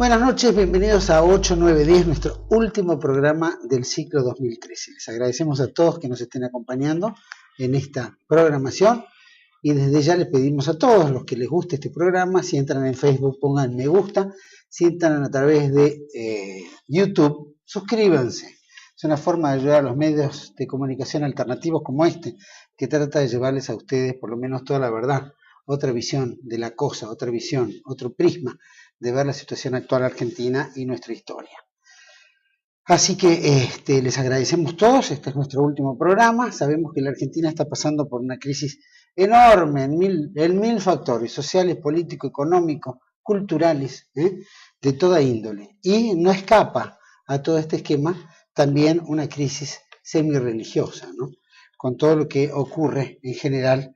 Buenas noches, bienvenidos a 8910, nuestro último programa del ciclo 2013. Les agradecemos a todos que nos estén acompañando en esta programación y desde ya les pedimos a todos los que les guste este programa, si entran en Facebook pongan me gusta, si entran a través de YouTube, suscríbanse. Es una forma de ayudar a los medios de comunicación alternativos como este, que trata de llevarles a ustedes por lo menos toda la verdad, otra visión de la cosa, otra visión, otro prisma de ver la situación actual argentina y nuestra historia. Así que les agradecemos todos, este es nuestro último programa, sabemos que la Argentina está pasando por una crisis enorme en mil factores, sociales, políticos, económicos, culturales, de toda índole, y no escapa a todo este esquema también una crisis semi-religiosa, ¿no? Con todo lo que ocurre en general,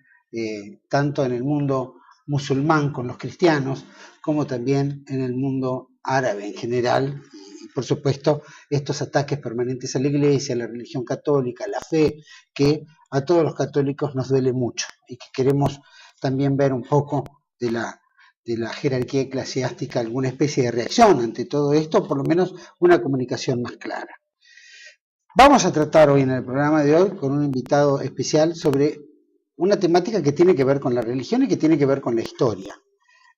tanto en el mundo musulmán con los cristianos, como también en el mundo árabe en general, y por supuesto estos ataques permanentes a la iglesia, a la religión católica, a la fe, que a todos los católicos nos duele mucho, y que queremos también ver un poco de la jerarquía eclesiástica, alguna especie de reacción ante todo esto, por lo menos una comunicación más clara. Vamos a tratar hoy en el programa de hoy con un invitado especial sobre una temática que tiene que ver con la religión y que tiene que ver con la historia.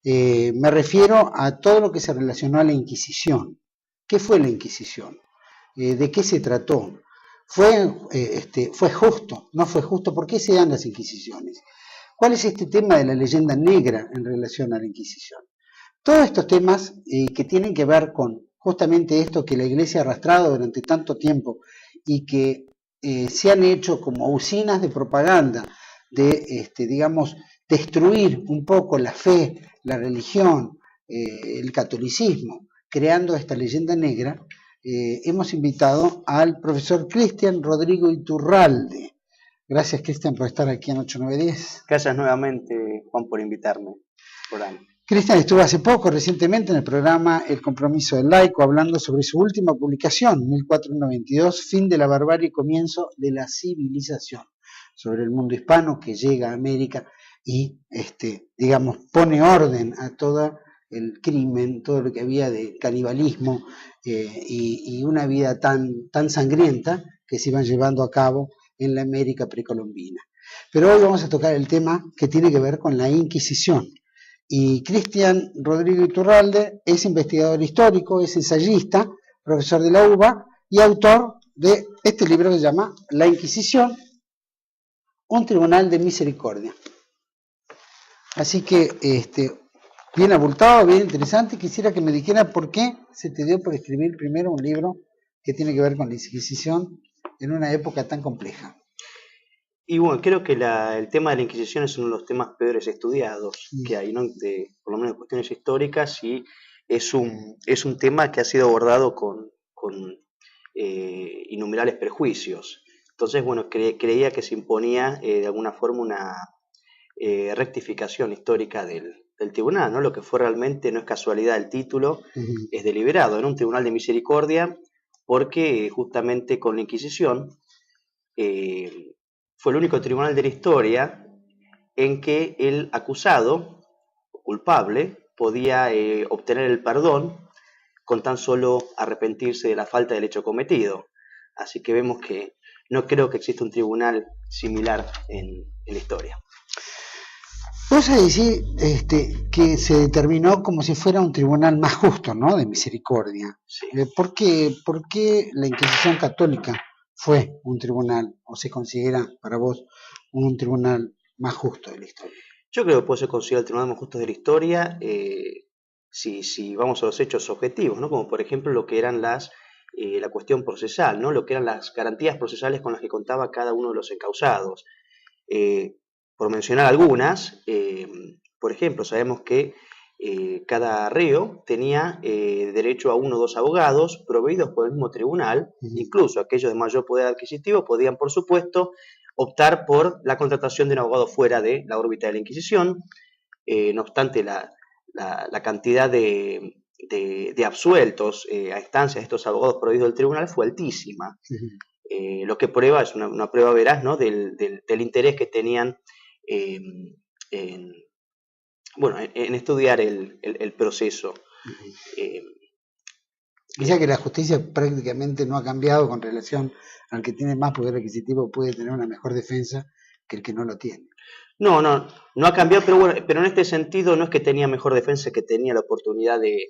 Me refiero a todo lo que se relacionó a la Inquisición. ¿Qué fue la Inquisición? ¿De qué se trató? ¿Fue justo? ¿No fue justo? ¿Por qué se dan las Inquisiciones? ¿Cuál es este tema de la leyenda negra en relación a la Inquisición? Todos estos temas que tienen que ver con justamente esto que la Iglesia ha arrastrado durante tanto tiempo y que se han hecho como usinas de propaganda de, digamos, destruir un poco la fe, la religión, el catolicismo, creando esta leyenda negra, hemos invitado al profesor Cristian Rodrigo Iturralde. Gracias, Cristian, por estar aquí en 8910. Gracias nuevamente, Juan, por invitarme. Cristian estuvo hace poco, recientemente, en el programa El Compromiso del Laico, hablando sobre su última publicación, 1492, Fin de la barbarie y comienzo de la civilización, sobre el mundo hispano que llega a América y, digamos, pone orden a todo el crimen, todo lo que había de canibalismo y una vida tan sangrienta que se iban llevando a cabo en la América precolombina. Pero hoy vamos a tocar el tema que tiene que ver con la Inquisición. Y Cristian Rodrigo Iturralde es investigador histórico, es ensayista, profesor de la UBA y autor de este libro que se llama La Inquisición, un tribunal de misericordia. Así que, bien abultado, bien interesante. Quisiera que me dijera por qué se te dio por escribir primero un libro que tiene que ver con la Inquisición en una época tan compleja. Y bueno, creo que el tema de la Inquisición es uno de los temas peores estudiados que hay, ¿no? Por lo menos de cuestiones históricas, y es un tema que ha sido abordado con innumerables prejuicios. Entonces, bueno, creía que se imponía de alguna forma una rectificación histórica del tribunal, ¿no? Lo que fue realmente no es casualidad el título, es deliberado, ¿no? Un tribunal de misericordia, porque justamente con la Inquisición fue el único tribunal de la historia en que el acusado, o culpable, podía obtener el perdón con tan solo arrepentirse de la falta del hecho cometido. Así que vemos que no creo que exista un tribunal similar en la historia. Vos decís que se determinó como si fuera un tribunal más justo, ¿no? De misericordia. Sí. ¿Por qué la Inquisición católica fue un tribunal, o se considera para vos un tribunal más justo de la historia? Yo creo que puede ser considerado el tribunal más justo de la historia si vamos a los hechos objetivos, ¿no? Como por ejemplo lo que eran la cuestión procesal, ¿no? Lo que eran las garantías procesales con las que contaba cada uno de los encausados. Por mencionar algunas, por ejemplo, sabemos que cada reo tenía derecho a 1 o 2 abogados proveídos por el mismo tribunal. Incluso aquellos de mayor poder adquisitivo podían, por supuesto, optar por la contratación de un abogado fuera de la órbita de la Inquisición. No obstante, la cantidad de absueltos a instancias de estos abogados proveídos del tribunal fue altísima. Lo que prueba es una prueba veraz, ¿no? del interés que tenían en estudiar el proceso. Dice que la justicia prácticamente no ha cambiado con relación al que tiene más poder adquisitivo, puede tener una mejor defensa que el que no lo tiene. No ha cambiado, pero bueno, pero en este sentido no es que tenía mejor defensa, que tenía la oportunidad de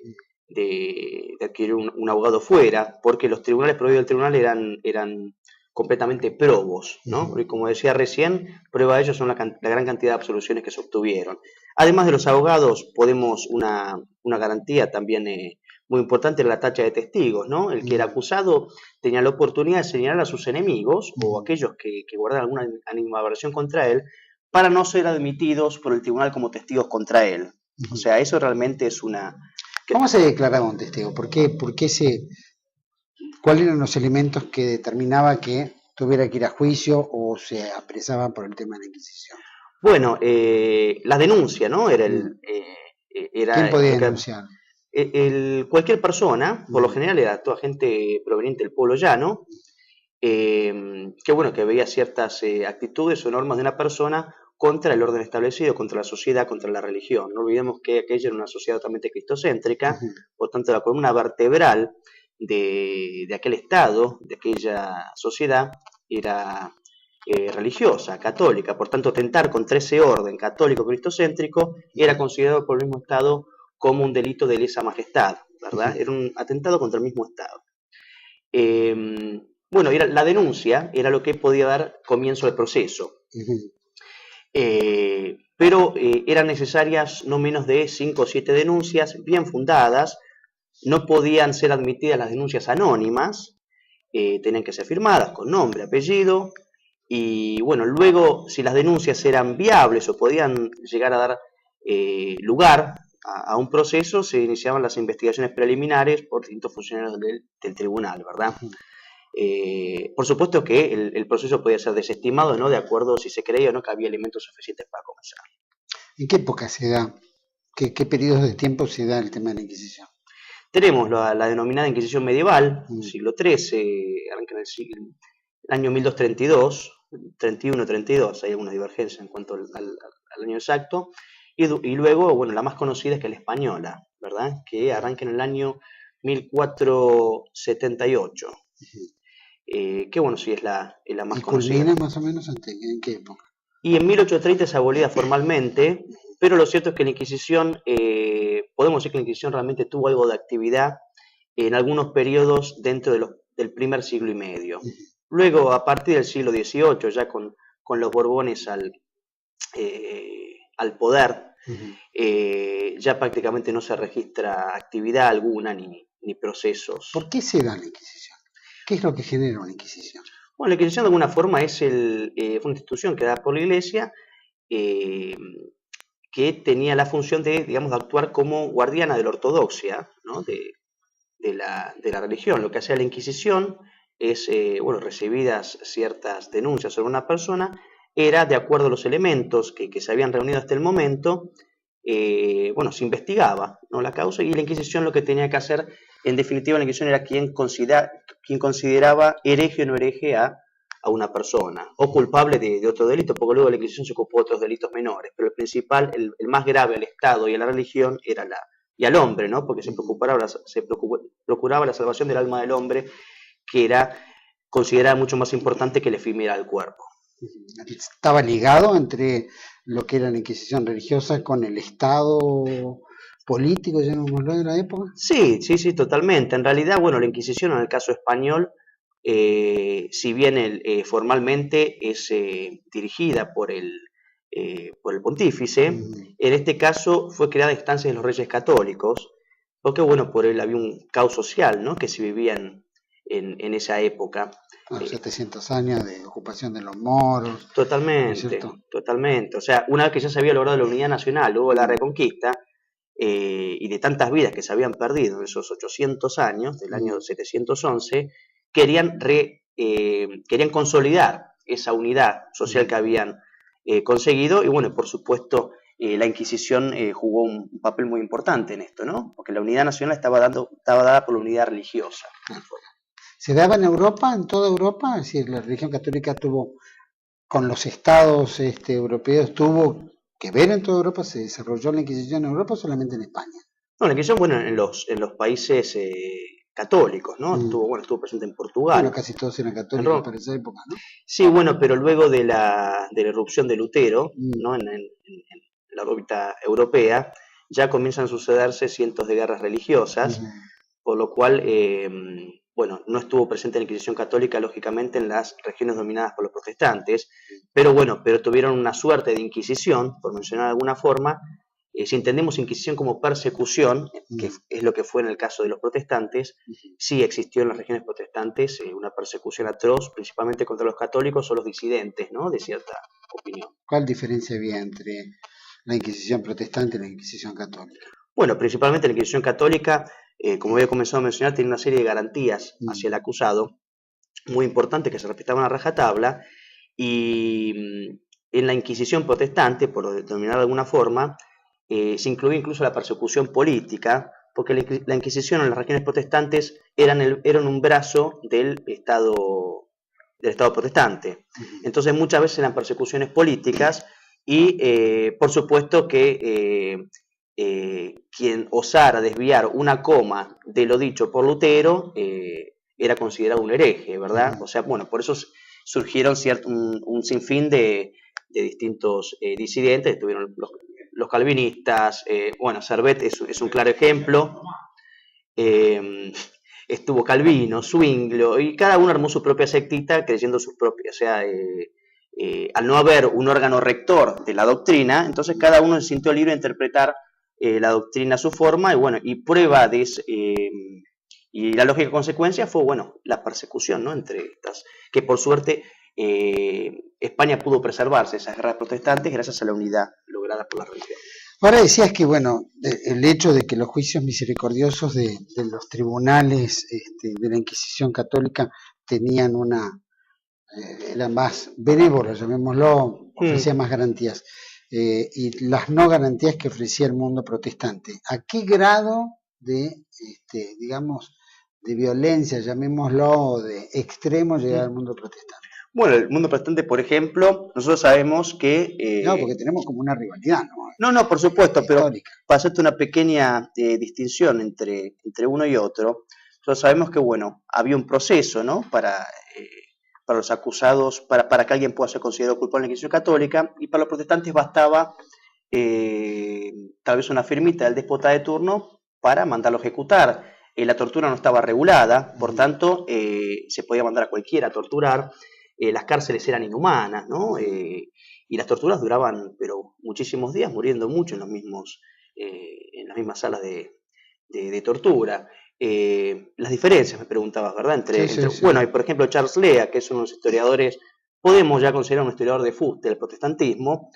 adquirir un abogado fuera, porque los tribunales prohibidos del tribunal eran completamente probos, ¿no? Y como decía recién, prueba de ello son la gran cantidad de absoluciones que se obtuvieron. Además de los abogados, podemos una garantía también muy importante era la tacha de testigos, ¿no? El que era acusado tenía la oportunidad de señalar a sus enemigos o aquellos que guardaran alguna animadversión contra él para no ser admitidos por el tribunal como testigos contra él. O sea, eso realmente es una... ¿Cómo se declaraba un testigo? ¿Cuáles eran los elementos que determinaba que tuviera que ir a juicio o se apresaba por el tema de la Inquisición? Bueno, la denuncia, ¿no? ¿Quién podía denunciar? Cualquier persona, por lo general era toda gente proveniente del pueblo llano, que bueno, que veía ciertas actitudes o normas de una persona contra el orden establecido, contra la sociedad, contra la religión. No olvidemos que aquella era una sociedad totalmente cristocéntrica, por tanto la columna vertebral de aquel estado, de aquella sociedad, era religiosa, católica. Por tanto, atentar contra ese orden católico cristocéntrico era considerado por el mismo Estado como un delito de lesa majestad, ¿verdad? Era un atentado contra el mismo Estado. Bueno, la denuncia era lo que podía dar comienzo al proceso. Pero eran necesarias no menos de 5 o 7 denuncias bien fundadas. No podían ser admitidas las denuncias anónimas, tenían que ser firmadas con nombre, apellido, y bueno, luego si las denuncias eran viables o podían llegar a dar lugar a un proceso, se iniciaban las investigaciones preliminares por distintos funcionarios del tribunal, ¿verdad? Por supuesto que el proceso podía ser desestimado, ¿no? De acuerdo si se creía o no que había elementos suficientes para comenzar. ¿En qué época se da? ¿Qué periodos de tiempo se da el tema de la Inquisición? Tenemos la denominada Inquisición medieval, siglo XIII, arranca en el año 1232, 31, 32, hay alguna divergencia en cuanto al año exacto, y luego, bueno, la más conocida es que la española, ¿verdad? Que arranca en el año 1478. Que bueno, sí es la más conocida. ¿Y culmina más o menos en qué época? Y en 1830 es abolida formalmente, pero lo cierto es que la Inquisición, podemos decir que la Inquisición realmente tuvo algo de actividad en algunos periodos dentro del primer siglo y medio. Luego, a partir del siglo XVIII, ya con los Borbones al poder, ya prácticamente no se registra actividad alguna ni procesos. ¿Por qué se da la Inquisición? ¿Qué es lo que genera una Inquisición? Bueno, la Inquisición de alguna forma es fue una institución creada por la Iglesia que tenía la función de, digamos, de actuar como guardiana de la ortodoxia, ¿no? de la religión. Lo que hacía la Inquisición es, bueno, recibidas ciertas denuncias sobre una persona, era de acuerdo a los elementos que se habían reunido hasta el momento, bueno, se investigaba, ¿no? La causa, y la Inquisición lo que tenía que hacer, en definitiva, la Inquisición era quien consideraba hereje o no hereje a una persona, o culpable de otro delito, porque luego la Inquisición se ocupó de otros delitos menores, pero el principal, el más grave al Estado y a la religión era y al hombre, ¿no? Porque se procuraba la salvación del alma del hombre, que era considerada mucho más importante que la efímera del cuerpo. ¿Estaba ligado entre lo que era la Inquisición religiosa con el Estado político, llamémoslo, de la época? Sí, totalmente. En realidad, bueno, la Inquisición en el caso español, si bien formalmente es dirigida por el pontífice, en este caso fue creada a instancias de los reyes católicos, porque bueno, por él había un caos social, ¿no? Que se vivía en esa época. 700 años de ocupación de los moros. Totalmente. O sea, una vez que ya se había logrado la unidad nacional, luego la reconquista, y de tantas vidas que se habían perdido en esos 800 años, del año 711, querían consolidar esa unidad social que habían conseguido, y bueno, por supuesto, la Inquisición jugó un papel muy importante en esto, ¿no? Porque la unidad nacional estaba dada por la unidad religiosa. ¿Se daba en Europa, en toda Europa? Es decir, la religión católica tuvo, con los estados europeos, tuvo que ver en toda Europa. ¿Se desarrolló la Inquisición en Europa o solamente en España? No, la Inquisición, bueno, en los países católicos, ¿no? Estuvo presente en Portugal. Bueno, casi todos eran católicos para esa época, ¿no? Sí, bueno, pero luego de la irrupción de Lutero, ¿no? En la órbita europea, ya comienzan a sucederse cientos de guerras religiosas, por lo cual, bueno, no estuvo presente la Inquisición católica, lógicamente, en las regiones dominadas por los protestantes, pero bueno, tuvieron una suerte de Inquisición, por mencionar de alguna forma. Si entendemos Inquisición como persecución, que es lo que fue en el caso de los protestantes, sí existió en las regiones protestantes una persecución atroz, principalmente contra los católicos o los disidentes, ¿no? De cierta opinión. ¿Cuál diferencia había entre la Inquisición protestante y la Inquisición católica? Bueno, principalmente la Inquisición católica, como había comenzado a mencionar, tiene una serie de garantías hacia el acusado, muy importantes, que se respetaban a rajatabla, y en la Inquisición protestante, por determinar de alguna forma, se incluía incluso la persecución política, porque la Inquisición en las regiones protestantes eran un brazo del Estado protestante. Entonces muchas veces eran persecuciones políticas y por supuesto que quien osara desviar una coma de lo dicho por Lutero era considerado un hereje, ¿verdad? O sea, bueno, por eso surgieron un sinfín de distintos disidentes. Estuvieron los calvinistas, bueno, Servet es un claro ejemplo, estuvo Calvino, Zwinglio, y cada uno armó su propia sectita creyendo sus propias, o sea, al no haber un órgano rector de la doctrina, entonces cada uno se sintió libre de interpretar la doctrina a su forma, y bueno, y prueba de y la lógica consecuencia fue, bueno, la persecución, ¿no? Entre estas, que por suerte España pudo preservarse esas guerras protestantes gracias a la unidad lograda por la religión. Ahora decías que, bueno, el hecho de que los juicios misericordiosos de los tribunales de la Inquisición católica tenían eran más benévolos, llamémoslo, ofrecían más garantías, y las no garantías que ofrecía el mundo protestante. ¿A qué grado de, digamos, de violencia, llamémoslo, de extremo llegaba el mundo protestante? Bueno, el mundo protestante, por ejemplo, nosotros sabemos que... no, porque tenemos como una rivalidad, ¿no? No, por supuesto, pero para hacerte una pequeña distinción entre uno y otro, nosotros sabemos que, bueno, había un proceso, ¿no? Para los acusados, para que alguien pueda ser considerado culpable en la Iglesia Católica, y para los protestantes bastaba tal vez una firmita del déspota de turno para mandarlo a ejecutar. La tortura no estaba regulada, por tanto, se podía mandar a cualquiera a torturar. Las cárceles eran inhumanas, ¿no? Y las torturas duraban, pero muchísimos días, muriendo mucho en las mismas salas de tortura. Las diferencias, me preguntabas, ¿verdad? Sí. Bueno, por ejemplo, Charles Lea, que es uno de los historiadores, podemos ya considerar un historiador de fuste del protestantismo,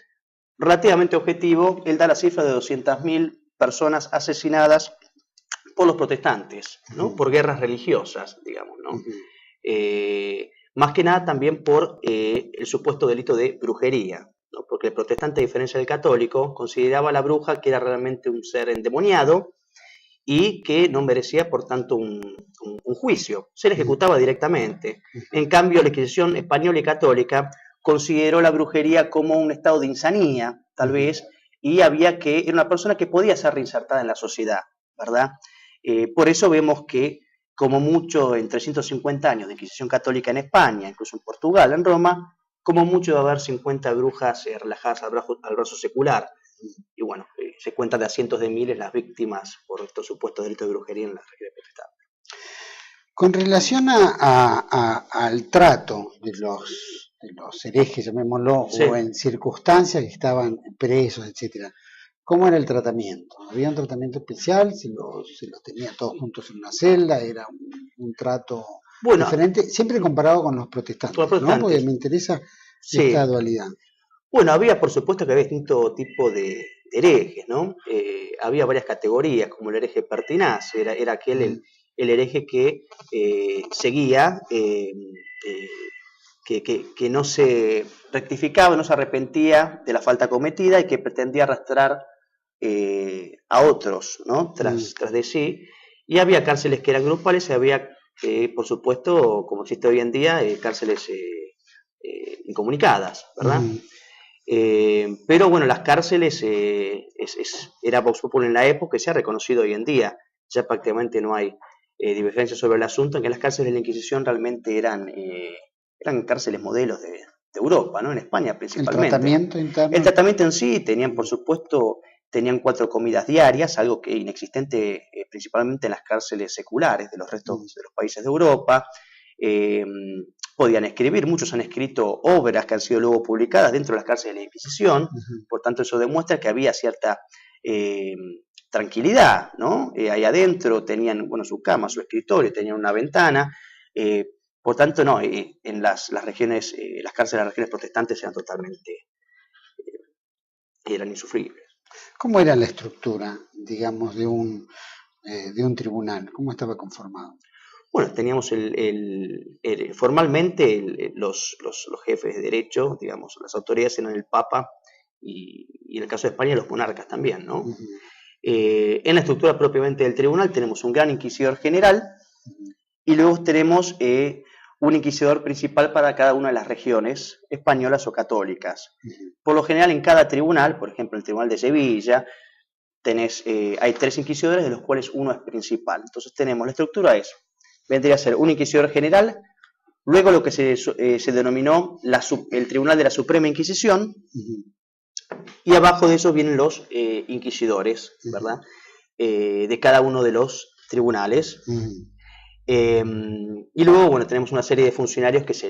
relativamente objetivo. Él da la cifra de 200.000 personas asesinadas por los protestantes, ¿no? Por guerras religiosas, digamos, ¿no? Más que nada también por el supuesto delito de brujería, ¿no? Porque el protestante, a diferencia del católico, consideraba a la bruja que era realmente un ser endemoniado y que no merecía, por tanto, un juicio. Se le ejecutaba directamente. En cambio, la Inquisición española y católica consideró la brujería como un estado de insanía, tal vez, y era una persona que podía ser reinsertada en la sociedad, ¿verdad? Por eso vemos que, como mucho en 350 años de Inquisición católica en España, incluso en Portugal, en Roma, como mucho va a haber 50 brujas relajadas al brazo secular. Y bueno, se cuenta de a cientos de miles las víctimas por estos supuestos delitos de brujería en las regiones protestantes. Con relación al trato de los herejes, llamémoslo, sí, o en circunstancias que estaban presos, etcétera, ¿cómo era el tratamiento? ¿Había un tratamiento especial? ¿Se los tenía todos juntos en una celda? ¿Era un trato diferente? Siempre comparado con los protestantes, ¿no? Porque me interesa esta dualidad. Bueno, había, por supuesto, que había distinto tipo de herejes, ¿no? Había varias categorías, como el hereje pertinaz, era aquel el hereje que seguía, que no se rectificaba, no se arrepentía de la falta cometida y que pretendía arrastrar a otros, ¿no? Tras de sí. Y había cárceles que eran grupales y había, por supuesto, como existe hoy en día, cárceles incomunicadas, ¿verdad? Pero bueno, las cárceles era Vox Populi en la época y se ha reconocido hoy en día. Ya prácticamente no hay divergencia sobre el asunto, en que las cárceles de la Inquisición realmente eran cárceles modelos de Europa, ¿no? En España principalmente. ¿El tratamiento interno? El tratamiento en sí tenían, por supuesto, 4 comidas diarias, algo que inexistente principalmente en las cárceles seculares de los restos de los países de Europa. Podían escribir, muchos han escrito obras que han sido luego publicadas dentro de las cárceles de la Inquisición, por tanto eso demuestra que había cierta tranquilidad, ¿no? Ahí adentro tenían, bueno, su cama, su escritorio, tenían una ventana, por tanto, no, en las regiones, las cárceles de las regiones protestantes eran totalmente, eran insufribles. ¿Cómo era la estructura, digamos, de un tribunal? ¿Cómo estaba conformado? Bueno, teníamos formalmente los jefes de derecho, digamos, las autoridades eran el Papa y en el caso de España los monarcas también, ¿no? En la estructura propiamente del tribunal tenemos un gran inquisidor general y luego tenemos un inquisidor principal para cada una de las regiones españolas o católicas. Por lo general en cada tribunal, por ejemplo el tribunal de Sevilla, hay 3 inquisidores de los cuales uno es principal. Entonces tenemos, la estructura vendría a ser un inquisidor general, luego lo que se denominó el Tribunal de la Suprema Inquisición, y abajo de eso vienen los inquisidores, ¿verdad? De cada uno de los tribunales. Y luego, bueno, tenemos una serie de funcionarios que es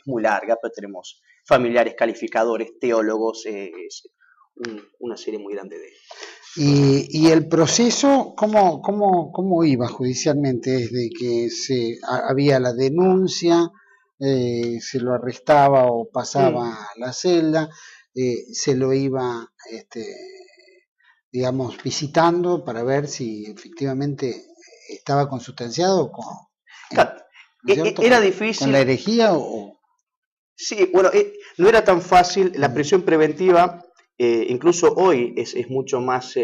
muy larga, pero tenemos familiares, calificadores, teólogos, una serie muy grande de... ¿Y el proceso cómo iba judicialmente? Desde que había la denuncia, se lo arrestaba o pasaba a la celda, se lo iba, digamos, visitando para ver si efectivamente estaba consustanciado era difícil. ¿Con la herejía o...? Sí, bueno, no era tan fácil. La prisión preventiva, incluso hoy es mucho más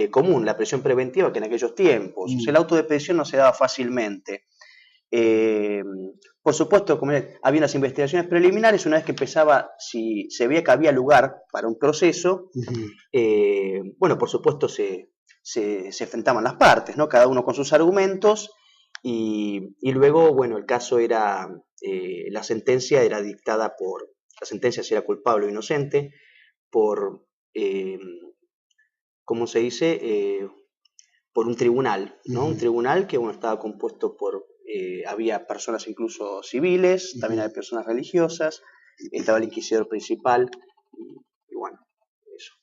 común la prisión preventiva que en aquellos tiempos. O sea, el auto de prisión no se daba fácilmente. Por supuesto, como había unas investigaciones preliminares, una vez que empezaba, si se veía que había lugar para un proceso, bueno, por supuesto se enfrentaban las partes, ¿no? Cada uno con sus argumentos, y luego, bueno, el caso era, la sentencia era dictada la sentencia si era culpable o inocente, por, ¿cómo se dice? Por un tribunal, ¿no? Un tribunal que, bueno, estaba compuesto por, había personas incluso civiles, también había personas religiosas, estaba el inquisidor principal, y bueno, eso.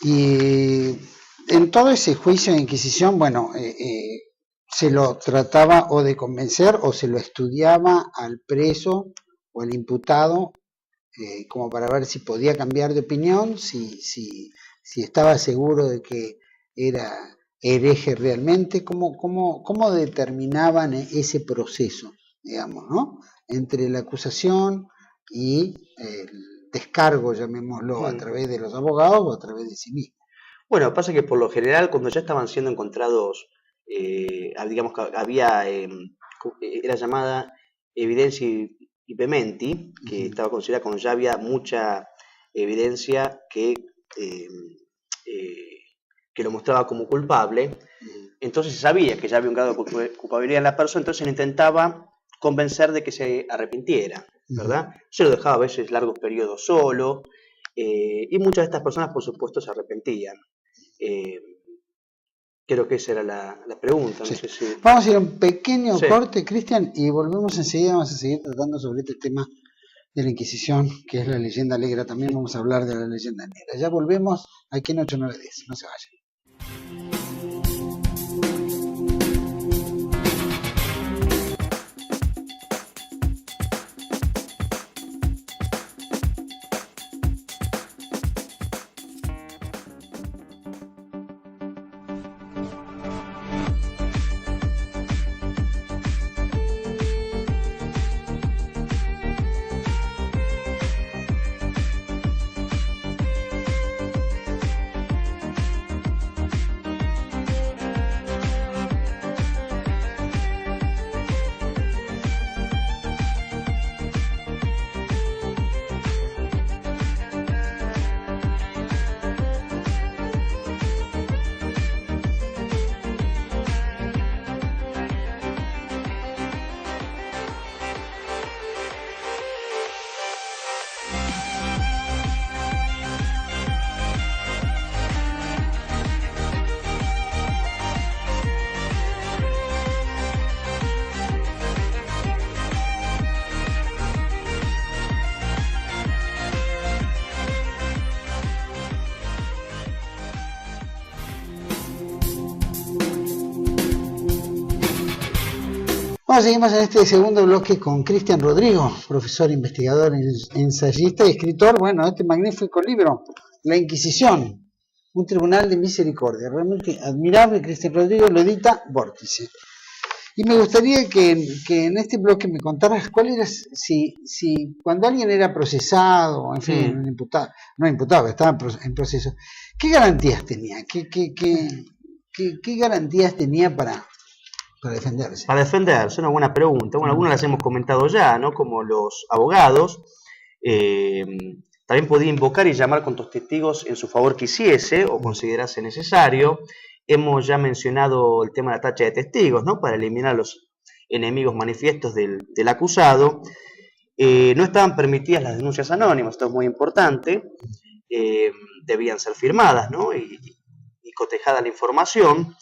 Y en todo ese juicio de Inquisición, bueno, se lo trataba o de convencer o se lo estudiaba al preso o al imputado como para ver si podía cambiar de opinión, si estaba seguro de que era hereje realmente. ¿Cómo determinaban ese proceso, digamos, ¿no? Entre la acusación y el descargo, llamémoslo, a través de los abogados o a través de sí mismo? Bueno, pasa que por lo general cuando ya estaban siendo encontrados, digamos que había, era llamada evidencia impedimenti, que estaba considerada cuando ya había mucha evidencia que lo mostraba como culpable, entonces se sabía que ya había un grado de culpabilidad en la persona, entonces se intentaba convencer de que se arrepintiera, ¿verdad? Se lo dejaba a veces largos periodos solo, y muchas de estas personas, por supuesto, se arrepentían. Creo que esa era la pregunta. No sé si... Vamos a ir a un pequeño corte, Cristian, y volvemos enseguida. Vamos a seguir tratando sobre este tema de la Inquisición, que es la leyenda negra. También vamos a hablar de la leyenda negra. Ya volvemos aquí en 8910. No se vayan. Bueno, seguimos en este segundo bloque con Cristian Rodrigo, profesor, investigador, ensayista y escritor. Bueno, este magnífico libro, La Inquisición, un tribunal de misericordia. Realmente admirable. Cristian Rodrigo lo edita Vórtice. Y me gustaría que en este bloque me contaras cuál era, si cuando alguien era procesado, en fin, imputado, estaba en proceso, ¿qué garantías tenía? ¿Qué garantías tenía para defenderse? Para defenderse, una buena pregunta. Bueno, algunas las hemos comentado ya, ¿no? Como los abogados, también podía invocar y llamar cuantos testigos en su favor quisiese o considerase necesario. Hemos ya mencionado el tema de la tacha de testigos, ¿no? Para eliminar los enemigos manifiestos del acusado. No estaban permitidas las denuncias anónimas, esto es muy importante. Debían ser firmadas, ¿no? Y cotejada la información.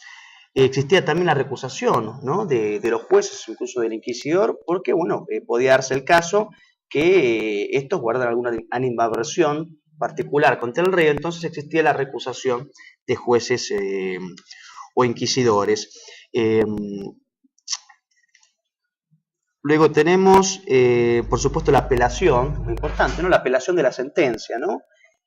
Existía también la recusación, ¿no? de los jueces, incluso del inquisidor, porque bueno, podía darse el caso que estos guardan alguna animadversión particular contra el rey, entonces existía la recusación de jueces o inquisidores. Luego tenemos, por supuesto, la apelación, muy importante, ¿no? La apelación de la sentencia, ¿no?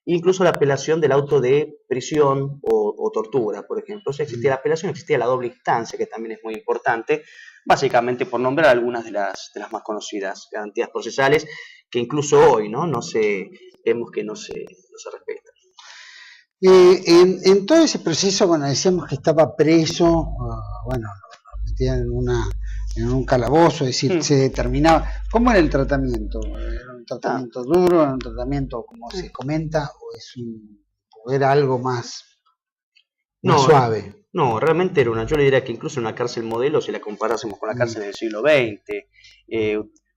Incluso la apelación del auto de prisión o tortura, por ejemplo. O sea, existía la apelación, existía la doble instancia, que también es muy importante, básicamente por nombrar algunas de las más conocidas garantías procesales, que incluso hoy, ¿no? Vemos que no se respetan. En todo ese proceso, bueno, decíamos que estaba preso, bueno, lo metían en un calabozo, es decir, se determinaba. ¿Cómo era el tratamiento? ¿Era un tratamiento duro? ¿Era un tratamiento, como se comenta? ¿O era algo más suave? No, realmente era yo le diría que incluso una cárcel modelo, si la comparásemos con la cárcel del siglo XX,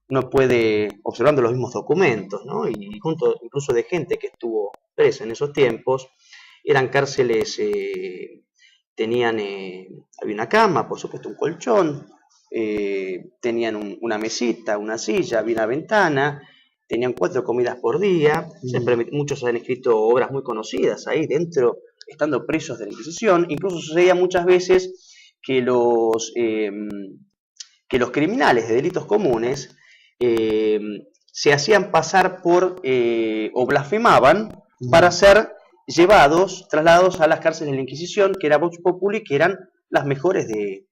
uno puede, observando los mismos documentos, ¿no? Y junto incluso de gente que estuvo presa en esos tiempos, eran cárceles, había una cama, por supuesto un colchón, tenían una mesita, una silla, había una ventana, tenían 4 comidas por día, muchos han escrito obras muy conocidas ahí dentro, estando presos de la Inquisición. Incluso sucedía muchas veces que los criminales de delitos comunes se hacían pasar por o blasfemaban para ser trasladados a las cárceles de la Inquisición, que era Vox Populi, que eran las mejores de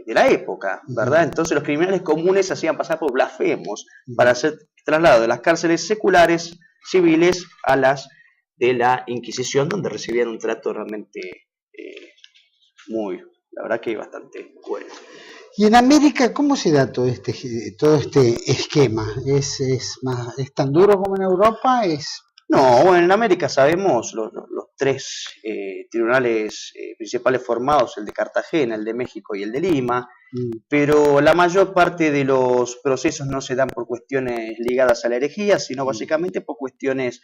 la época, ¿verdad? Entonces los criminales comunes se hacían pasar por blasfemos para ser trasladados de las cárceles seculares, civiles, a las de la Inquisición, donde recibían un trato realmente la verdad que bastante bueno. ¿Y en América cómo se da todo este esquema? ¿Es tan duro como en Europa? No, bueno, en América sabemos los 3 tribunales principales formados, el de Cartagena, el de México y el de Lima, pero la mayor parte de los procesos no se dan por cuestiones ligadas a la herejía, sino básicamente por cuestiones,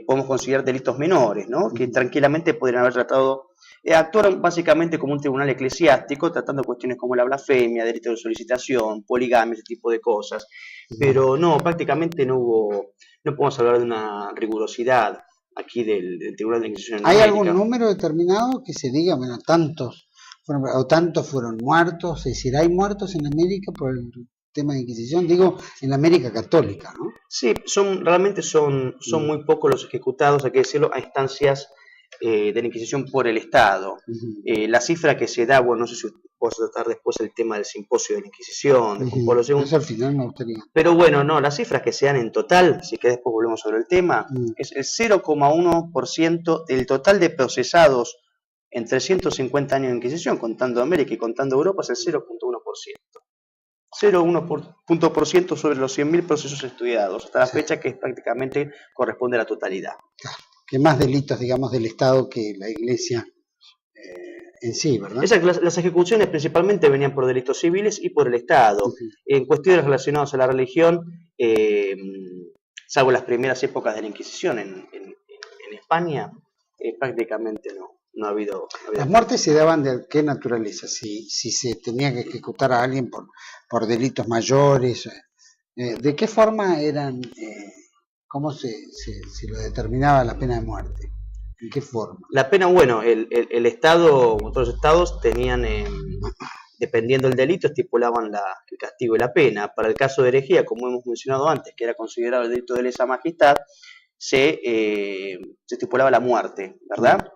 podemos considerar delitos menores, ¿no? Que tranquilamente podrían haber tratado, actuaron básicamente como un tribunal eclesiástico, tratando cuestiones como la blasfemia, delito de solicitación, poligamia, ese tipo de cosas, pero no, prácticamente no podemos hablar de una rigurosidad aquí del Tribunal de Inquisición en América. ¿Hay América. algún número determinado que se diga, bueno, tantos fueron muertos? Es decir, ¿hay muertos en América por el tema de Inquisición? Digo, en la América católica, ¿no? Sí, realmente son muy pocos los ejecutados, hay que decirlo, a instancias de la Inquisición por el Estado. La cifra que se da, bueno, no sé si puedo tratar después el tema del simposio de la Inquisición, de Juan Pablo II. Eso al final me gustaría. Pero bueno, no, las cifras que se dan en total, así que después volvemos sobre el tema, es el 0,1% del total de procesados en 350 años de Inquisición, contando América y contando Europa, es el 0,1%. 0,1% sobre los 100.000 procesos estudiados, hasta la fecha, que prácticamente corresponde a la totalidad. Claro, que más delitos, digamos, del Estado que la Iglesia en sí, ¿verdad? Exacto, las ejecuciones principalmente venían por delitos civiles y por el Estado. En cuestiones relacionadas a la religión, salvo las primeras épocas de la Inquisición en España, prácticamente no ha habido. ¿Las muertes se daban de qué naturaleza? Si se tenía que ejecutar a alguien por delitos mayores, ¿de qué forma eran, cómo se lo determinaba la pena de muerte? ¿En qué forma? La pena, bueno, el Estado, todos los estados tenían dependiendo del delito, estipulaban el castigo y la pena. Para el caso de herejía, como hemos mencionado antes, que era considerado el delito de lesa majestad, se estipulaba la muerte, ¿verdad?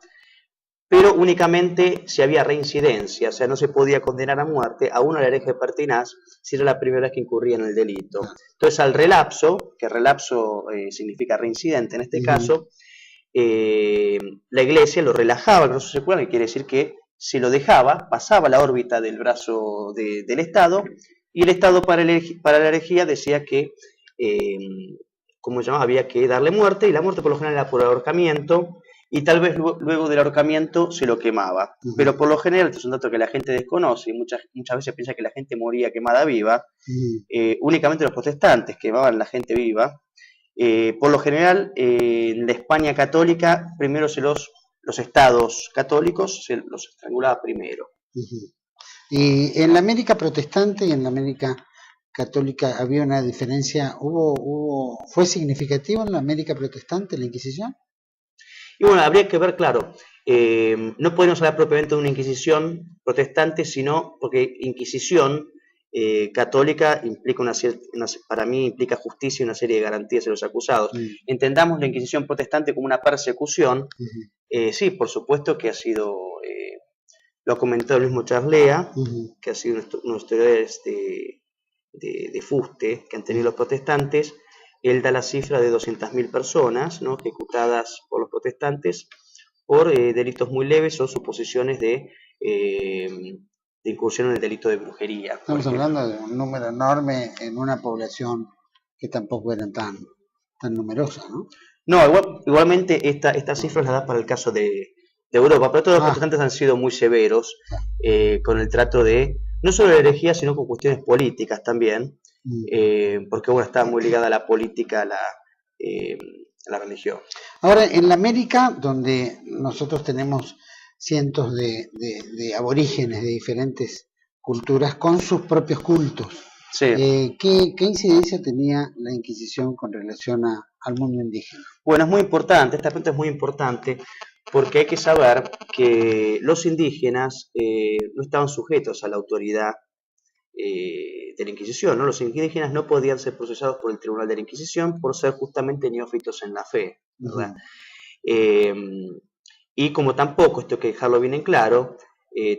Pero únicamente si había reincidencia, o sea, no se podía condenar a muerte a uno al hereje pertinaz si era la primera vez que incurría en el delito. Entonces, al relapso, que relapso significa reincidente en este caso, la Iglesia lo relajaba el grosso secular, que quiere decir que si lo dejaba, pasaba la órbita del brazo del Estado, y el Estado para la herejía decía que, como se llamaba, había que darle muerte, y la muerte por lo general era por ahorcamiento, y tal vez luego del ahorcamiento se lo quemaba. Pero por lo general, este es un dato que la gente desconoce, y muchas veces piensa que la gente moría quemada viva, únicamente los protestantes quemaban a la gente viva. Por lo general, en la España católica, primero los estados católicos se los estrangulaba primero. Y en la América protestante y en la América católica había una diferencia, ¿fue significativo en la América protestante la Inquisición? Y bueno, habría que ver, claro, no podemos hablar propiamente de una Inquisición protestante, sino porque Inquisición católica implica para mí implica justicia y una serie de garantías a los acusados. Entendamos la Inquisición protestante como una persecución. Sí, por supuesto que ha sido, lo ha comentado el mismo Charlea, que ha sido unos historiadores de fuste que han tenido los protestantes. Él da la cifra de 200.000 personas, ¿no?, ejecutadas por los protestantes por delitos muy leves o suposiciones de incursión en el delito de brujería. Estamos hablando de un número enorme en una población que tampoco era tan numerosa, ¿no? No, igualmente estas cifras las da para el caso de Europa, pero todos los protestantes han sido muy severos con el trato de, no solo de herejía, sino con cuestiones políticas también, porque bueno, está muy ligada a la política, a la religión. Ahora, en la América, donde nosotros tenemos cientos de aborígenes de diferentes culturas con sus propios cultos, sí. ¿Qué incidencia tenía la Inquisición con relación al mundo indígena? Bueno, es muy importante, esta pregunta es muy importante, porque hay que saber que los indígenas no estaban sujetos a la autoridad de la Inquisición, ¿no? Los indígenas no podían ser procesados por el Tribunal de la Inquisición por ser justamente neófitos en la fe, ¿verdad? Y como tampoco, esto hay que dejarlo bien en claro,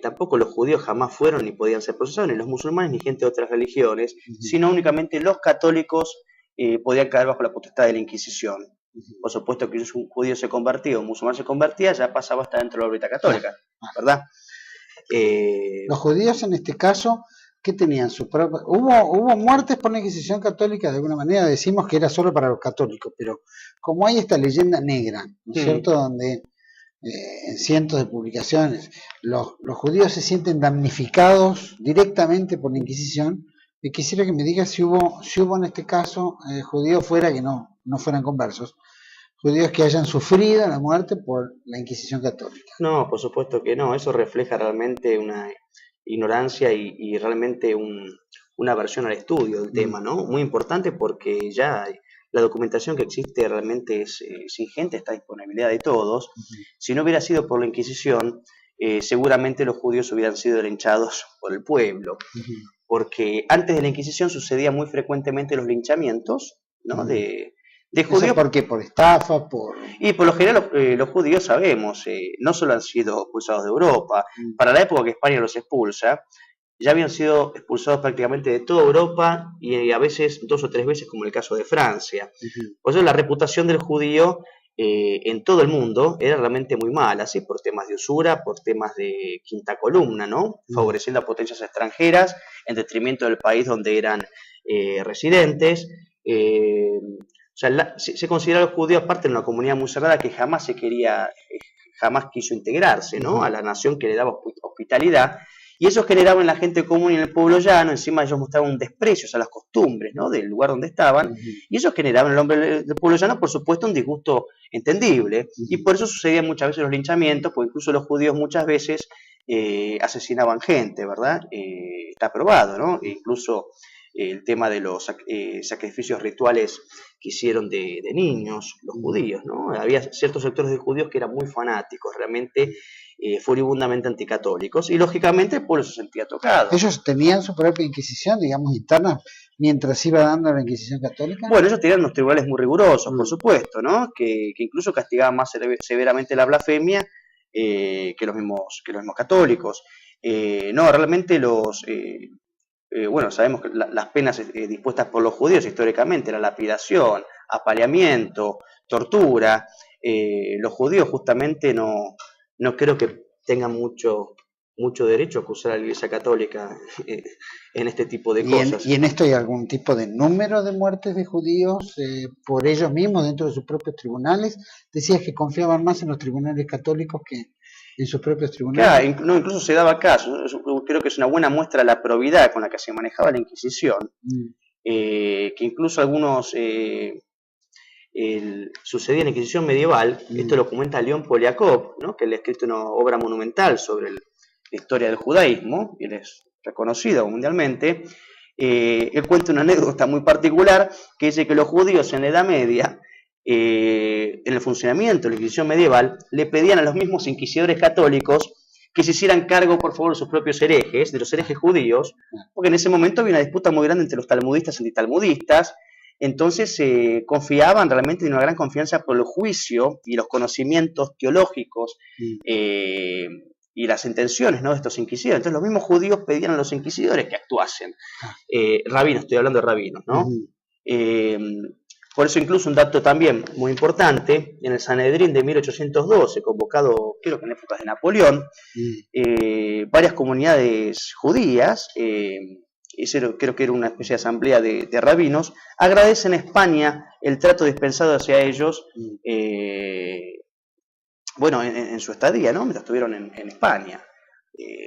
tampoco los judíos jamás fueron ni podían ser procesados, ni los musulmanes ni gente de otras religiones, sino únicamente los católicos podían caer bajo la potestad de la Inquisición. Por supuesto que si un judío se convertía o un musulmán se convertía, ya pasaba a estar dentro de la órbita católica, ¿verdad? Los judíos en este caso, ¿qué tenían? Hubo muertes por la Inquisición católica, de alguna manera decimos que era solo para los católicos, pero como hay esta leyenda negra, ¿no es cierto?, donde en cientos de publicaciones los judíos se sienten damnificados directamente por la Inquisición, y quisiera que me digas si hubo en este caso judíos fuera que no fueran conversos, judíos que hayan sufrido la muerte por la Inquisición católica. No, por supuesto que no, eso refleja realmente una ignorancia y realmente una aversión al estudio del tema, ¿no? Muy importante, porque ya la documentación que existe realmente es ingente, está a disponibilidad de todos. Si no hubiera sido por la Inquisición, seguramente los judíos hubieran sido linchados por el pueblo, porque antes de la Inquisición sucedían muy frecuentemente los linchamientos, ¿no?, de judíos. ¿Por qué? ¿Por estafa? Y por lo general los judíos, sabemos, no solo han sido expulsados de Europa, para la época que España los expulsa, ya habían sido expulsados prácticamente de toda Europa, y a veces 2 o 3 veces, como el caso de Francia. Por eso la reputación del judío en todo el mundo era realmente muy mala, ¿sí?, por temas de usura, por temas de quinta columna, ¿no?, favoreciendo a potencias extranjeras en detrimento del país donde eran residentes. O sea, se considera a los judíos parte de una comunidad muy cerrada que jamás quiso integrarse, ¿no?, a la nación que le daba hospitalidad, y eso generaba en la gente común y en el pueblo llano. Encima ellos mostraban un desprecio a las costumbres, ¿no?, del lugar donde estaban, y eso generaba en el hombre del pueblo llano, por supuesto, un disgusto entendible, y por eso sucedían muchas veces los linchamientos, porque incluso los judíos muchas veces asesinaban gente, ¿verdad? Está probado, ¿no? E incluso el tema de los sacrificios rituales que hicieron de niños, los judíos, ¿no? Había ciertos sectores de judíos que eran muy fanáticos, realmente furibundamente anticatólicos, y lógicamente el pueblo se sentía tocado. ¿Ellos tenían su propia Inquisición, digamos, interna, mientras iba dando la Inquisición católica? Bueno, ellos tenían unos tribunales muy rigurosos, por supuesto, ¿no? Que incluso castigaban más severamente la blasfemia que los mismos católicos. No, realmente bueno, sabemos que las penas dispuestas por los judíos históricamente, la lapidación, apaleamiento, tortura, los judíos justamente no creo que tengan mucho derecho a acusar a la Iglesia Católica en este tipo de cosas. ¿Y en esto hay algún tipo de número de muertes de judíos por ellos mismos dentro de sus propios tribunales? Decías que confiaban más en los tribunales católicos que en sus propios tribunales. Claro, incluso se daba caso. Creo que es una buena muestra de la probidad con la que se manejaba la Inquisición, que incluso algunos sucedía en la Inquisición medieval. Esto lo comenta León Poliakov, ¿no? Que él ha escrito una obra monumental sobre la historia del judaísmo, y él es reconocido mundialmente. Él cuenta una anécdota muy particular que dice que los judíos en la Edad Media, en el funcionamiento de la Inquisición medieval, le pedían a los mismos inquisidores católicos que se hicieran cargo, por favor, de sus propios herejes, de los herejes judíos, porque en ese momento había una disputa muy grande entre los talmudistas y antitalmudistas. Entonces confiaban, realmente en una gran confianza por el juicio y los conocimientos teológicos y las intenciones, ¿no?, de estos inquisidores. Entonces los mismos judíos pedían a los inquisidores que actuasen. Rabinos, estoy hablando de rabinos, ¿no? Por eso incluso un dato también muy importante, en el Sanedrín de 1812, convocado creo que en épocas de Napoleón, varias comunidades judías, creo que era una especie de asamblea de rabinos, agradecen a España el trato dispensado hacia ellos, bueno, en su estadía, ¿no?, mientras estuvieron en España.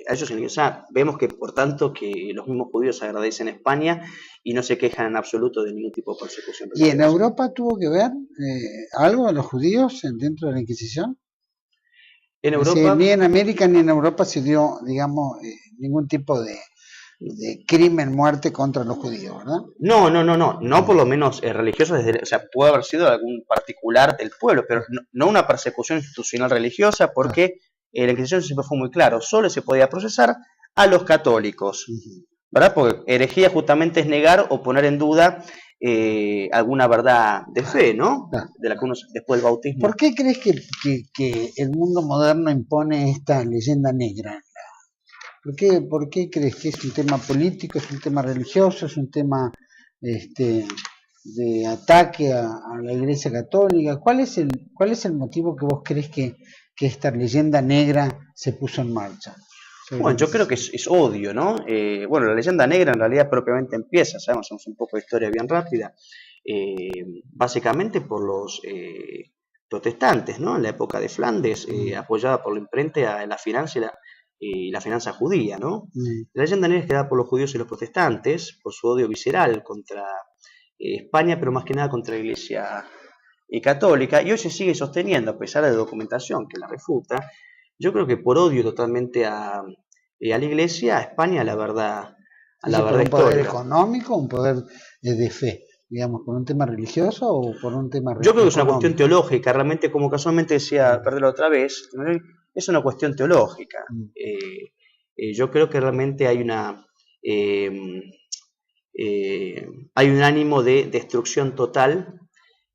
A ellos, o sea, vemos que por tanto que los mismos judíos agradecen a España y no se quejan en absoluto de ningún tipo de persecución. ¿Y en Europa tuvo que ver algo de los judíos dentro de la Inquisición? En Europa, ni en América ni en Europa se dio, digamos, ningún tipo de crimen, muerte contra los judíos, ¿verdad? No por lo menos religioso, o sea, puede haber sido algún particular del pueblo, pero no una persecución institucional religiosa, porque la Inquisición siempre fue muy claro, solo se podía procesar a los católicos, ¿verdad? Porque herejía justamente es negar o poner en duda alguna verdad de fe, ¿no? De la que uno después del bautismo. ¿Por qué crees que el mundo moderno impone esta leyenda negra? ¿Por qué crees que es un tema político, es un tema religioso, es un tema de ataque a la Iglesia Católica? ¿Cuál es el motivo que vos crees que esta leyenda negra se puso en marcha? Bueno, yo creo que es odio, ¿no? Bueno, la leyenda negra en realidad propiamente empieza, sabemos, hacemos un poco de historia bien rápida, básicamente por los protestantes, ¿no? En la época de Flandes, apoyada por la imprenta, la finanza y la finanza judía, ¿no? La leyenda negra es creada por los judíos y los protestantes, por su odio visceral contra España, pero más que nada contra la Iglesia católica, y hoy se sigue sosteniendo, a pesar de la documentación que la refuta. Yo creo que por odio totalmente a la Iglesia, a España, a la verdad histórica. ¿Un poder económico, un poder de fe, digamos, por un tema religioso o por un tema Yo creo que es una cuestión teológica, realmente, como casualmente decía Perderlo otra vez, es una cuestión teológica. Yo creo que realmente hay un ánimo de destrucción total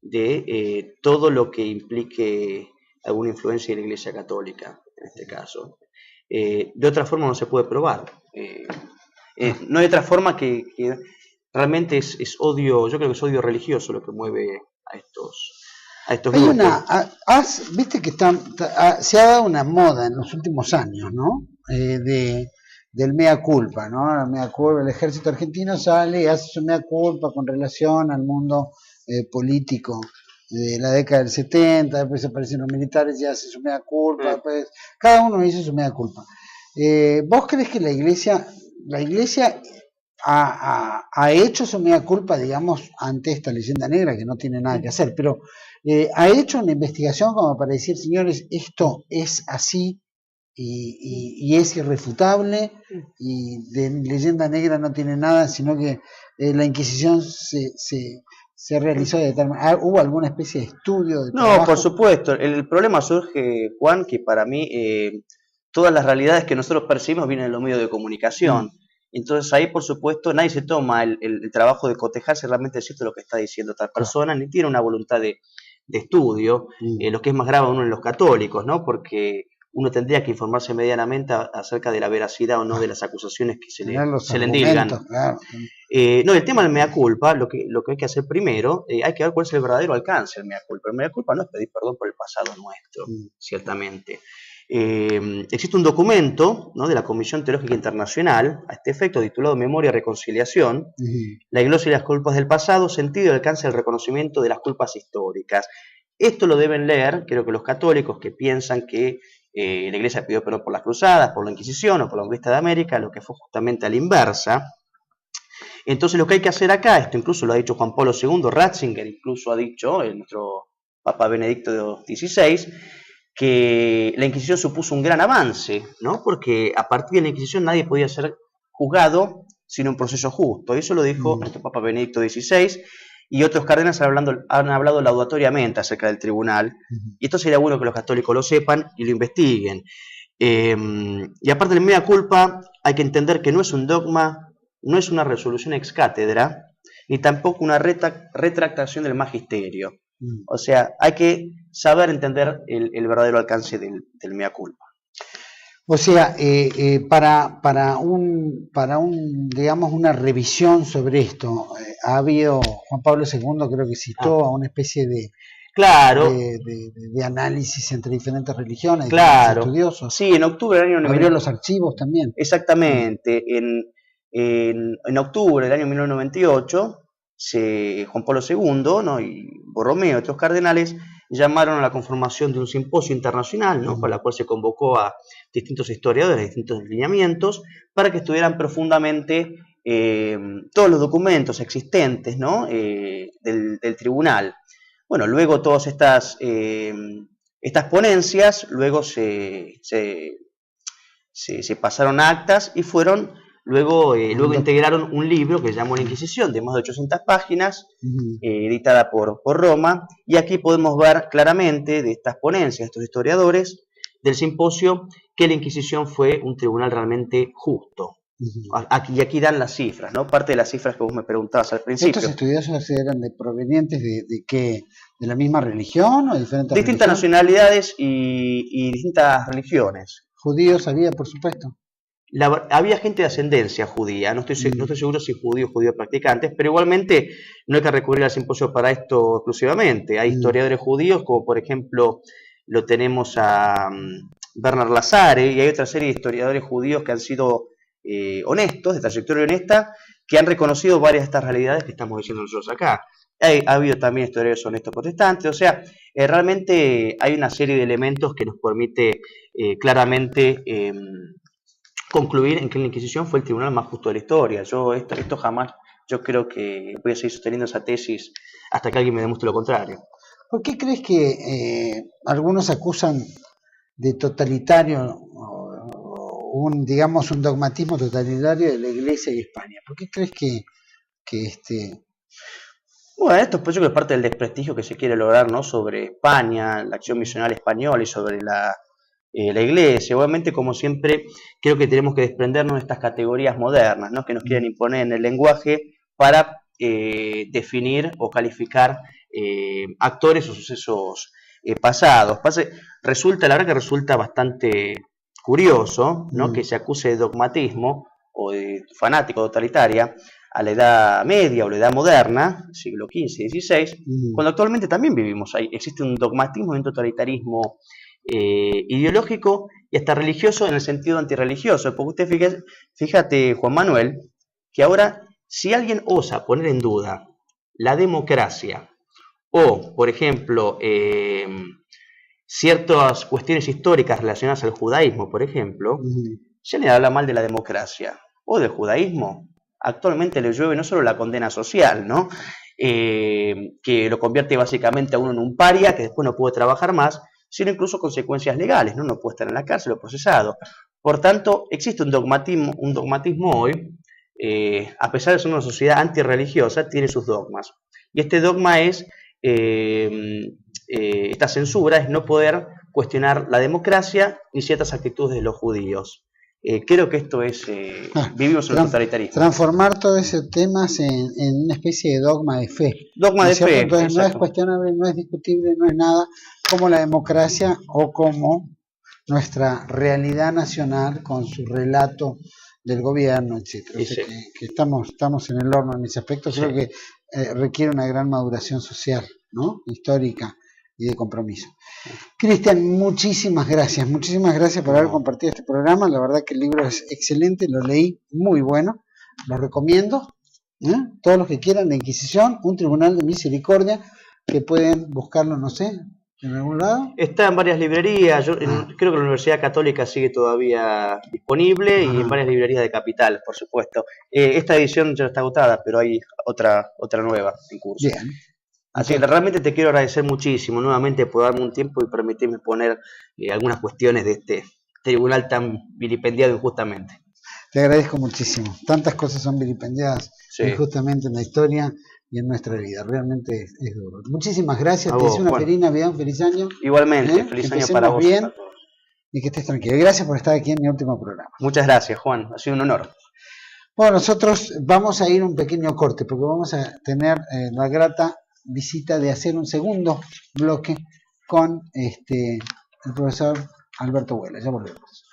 de todo lo que implique alguna influencia de la Iglesia Católica, en este caso. De otra forma no se puede probar. No hay otra forma que realmente es odio. Yo creo que es odio religioso lo que mueve a estos grupos. Viste que se ha dado una moda en los últimos años, ¿no? Del mea culpa, ¿no? El mea culpa, el ejército argentino sale y hace su mea culpa con relación al mundo político de la década del 70, después aparecen los militares y hace su mea culpa, después cada uno hizo su mea culpa. ¿Vos crees que la iglesia ha hecho su mea culpa, digamos, ante esta leyenda negra, que no tiene nada que hacer, pero ha hecho una investigación como para decir, señores, esto es así y es irrefutable y de leyenda negra no tiene nada, sino que la Inquisición se realizó de tal manera. ¿Hubo alguna especie de estudio de No, trabajo? por supuesto. El problema surge, Juan, que para mí todas las realidades que nosotros percibimos vienen de los medios de comunicación. Entonces ahí, por supuesto, nadie se toma el trabajo de cotejar si realmente es cierto lo que está diciendo otra persona, ni tiene una voluntad de estudio, lo que es más grave aún en los católicos, ¿no? Porque uno tendría que informarse medianamente acerca de la veracidad o no de las acusaciones que se le endilgan. Claro. No, el tema del mea culpa, lo que hay que hacer primero, hay que ver cuál es el verdadero alcance del mea culpa. El mea culpa no es pedir perdón por el pasado nuestro, ciertamente. Existe un documento, ¿no?, de la Comisión Teológica Internacional a este efecto, titulado Memoria y Reconciliación, la glosa y las culpas del pasado, sentido y alcance del reconocimiento de las culpas históricas. Esto lo deben leer, creo que los católicos que piensan que la Iglesia pidió perdón por las cruzadas, por la Inquisición o por la conquista de América, lo que fue justamente a la inversa. Entonces lo que hay que hacer acá, esto incluso lo ha dicho Juan Pablo II, Ratzinger incluso ha dicho, nuestro Papa Benedicto XVI, que la Inquisición supuso un gran avance, ¿no? Porque a partir de la Inquisición nadie podía ser juzgado sin un proceso justo. Eso lo dijo nuestro Papa Benedicto XVI, y otros cardenales han hablado laudatoriamente acerca del tribunal, y esto sería bueno que los católicos lo sepan y lo investiguen. Y aparte del mea culpa, hay que entender que no es un dogma, no es una resolución ex cátedra, ni tampoco una retractación del magisterio. O sea, hay que saber entender el verdadero alcance del mea culpa. O sea, para digamos, una revisión sobre esto, ha habido, Juan Pablo II creo que citó a una especie de, claro, de análisis entre diferentes religiones, claro, estudiosos. Sí, en octubre del año... Abrió los archivos también. Exactamente, en octubre del año 1998, Juan Pablo II, ¿no?, y Borromeo y otros cardenales llamaron a la conformación de un simposio internacional, ¿no?, para la cual se convocó a distintos historiadores de distintos lineamientos para que estudiaran profundamente todos los documentos existentes, ¿no?, del tribunal. Bueno, luego todas estas ponencias luego se pasaron a actas y fueron luego integraron un libro que se llamó La Inquisición, de más de 800 páginas, editada por Roma, y aquí podemos ver claramente de estas ponencias, de estos historiadores del simposio, que la Inquisición fue un tribunal realmente justo. Aquí dan las cifras, ¿no? Parte de las cifras que vos me preguntabas al principio. ¿Estos estudiosos eran provenientes de qué? ¿De la misma religión o de diferentes distintas nacionalidades y distintas religiones? Judíos había, por supuesto. Había gente de ascendencia judía, no estoy seguro si judíos practicantes, pero igualmente no hay que recurrir al simposio para esto exclusivamente. Hay historiadores judíos, como por ejemplo lo tenemos a Bernard Lazare, y hay otra serie de historiadores judíos que han sido honestos, de trayectoria honesta, que han reconocido varias de estas realidades que estamos diciendo nosotros acá. Ha habido también historiadores honestos protestantes, o sea, realmente hay una serie de elementos que nos permite claramente concluir en que la Inquisición fue el tribunal más justo de la historia. Esto jamás, yo creo que voy a seguir sosteniendo esa tesis hasta que alguien me demuestre lo contrario. ¿Por qué crees que algunos acusan de totalitario, digamos un dogmatismo totalitario de la Iglesia y España? ¿Por qué crees que Bueno, esto pues yo creo que es parte del desprestigio que se quiere lograr, ¿no?, sobre España, la acción misional española y sobre la Iglesia? Obviamente, como siempre, creo que tenemos que desprendernos de estas categorías modernas, ¿no?, que nos quieren imponer en el lenguaje para definir o calificar actores o sucesos pasados. La verdad que resulta bastante curioso, ¿no?, que se acuse de dogmatismo o de fanático totalitaria a la Edad Media o la Edad Moderna, siglo XV y XVI, cuando actualmente también vivimos ahí. Existe un dogmatismo y un totalitarismo ideológico y hasta religioso, en el sentido antirreligioso, porque usted fíjate, Juan Manuel, que ahora si alguien osa poner en duda la democracia o, por ejemplo, ciertas cuestiones históricas relacionadas al judaísmo, por ejemplo, ya le habla mal de la democracia o del judaísmo, actualmente le llueve no solo la condena social, ¿no?, que lo convierte básicamente a uno en un paria que después no puede trabajar más, sino incluso consecuencias legales, ¿no? No puede estar en la cárcel o procesado. Por tanto, existe un dogmatismo hoy a pesar de ser una sociedad antirreligiosa, tiene sus dogmas. Y este dogma es, esta censura es no poder cuestionar la democracia ni ciertas actitudes de los judíos. Creo que esto es, vivimos en un totalitarismo. Transformar todos esos temas en una especie de dogma de fe. Dogma de fe. Entonces no es cuestionable, no es discutible, no es nada como la democracia o como nuestra realidad nacional con su relato del gobierno, etcétera. O sea, que estamos en el horno en ese aspecto. Creo que requiere una gran maduración social, ¿no? Histórica y de compromiso. Cristian, muchísimas gracias por haber compartido este programa. La verdad que el libro es excelente, lo leí, muy bueno, lo recomiendo. Todos los que quieran, La Inquisición, un tribunal de misericordia, que pueden buscarlo, no sé, en algún lado. Está en varias librerías, creo que la Universidad Católica sigue todavía disponible y en varias librerías de Capital, por supuesto. Esta edición ya está agotada, pero hay otra nueva en curso. Bien. Así que realmente te quiero agradecer muchísimo nuevamente por darme un tiempo y permitirme poner algunas cuestiones de este tribunal tan vilipendiado injustamente. Te agradezco muchísimo. Tantas cosas son vilipendiadas injustamente en la historia y en nuestra vida. Realmente es duro. Muchísimas gracias. Te deseo una feliz Navidad, un feliz año. Igualmente, feliz año para vos. Bien y que estés tranquilo. Gracias por estar aquí en mi último programa. Muchas gracias, Juan. Ha sido un honor. Bueno, nosotros vamos a ir un pequeño corte porque vamos a tener la grata visita de hacer un segundo bloque con el profesor Alberto Huela. Ya volvemos.